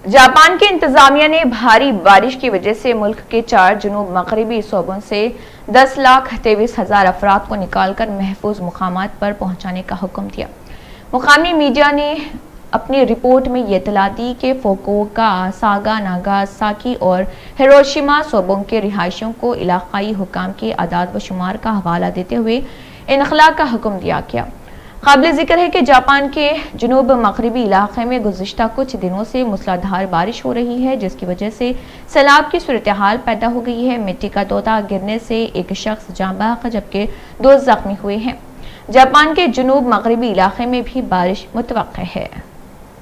Japan की इंतजामिया ने भारी बारिश की वजह से मुल्क के 4 जुनूब मगरबी सूबों से 10,23,000 अफराद को निकालकर महफूज मुकामात पर पहुंचाने का हुक्म दिया। मुकामी मीडिया ने अपनी रिपोर्ट में ये इत्तला दी कि फुकुओका, सागा, नागासाकी और हिरोशिमा सूबों के रिहायशियों को इलाकाई हुकाम के आदाद व शुमार का हवाला देते हुए इनखला का हुक्म दिया गया। काबिल जिक्र है कि जापान के जनूब मगरबी इलाके में गुज़िश्ता कुछ दिनों से मूसलाधार बारिश हो रही है, जिसकी वजह से सैलाब की सूरत हाल पैदा हो गई है। मिट्टी का तोता गिरने से एक शख्स जाँ बहक जबकि 2 जख्मी हुए हैं। जापान के जनूब मगरबी इलाके में भी बारिश मुतवक्किल है।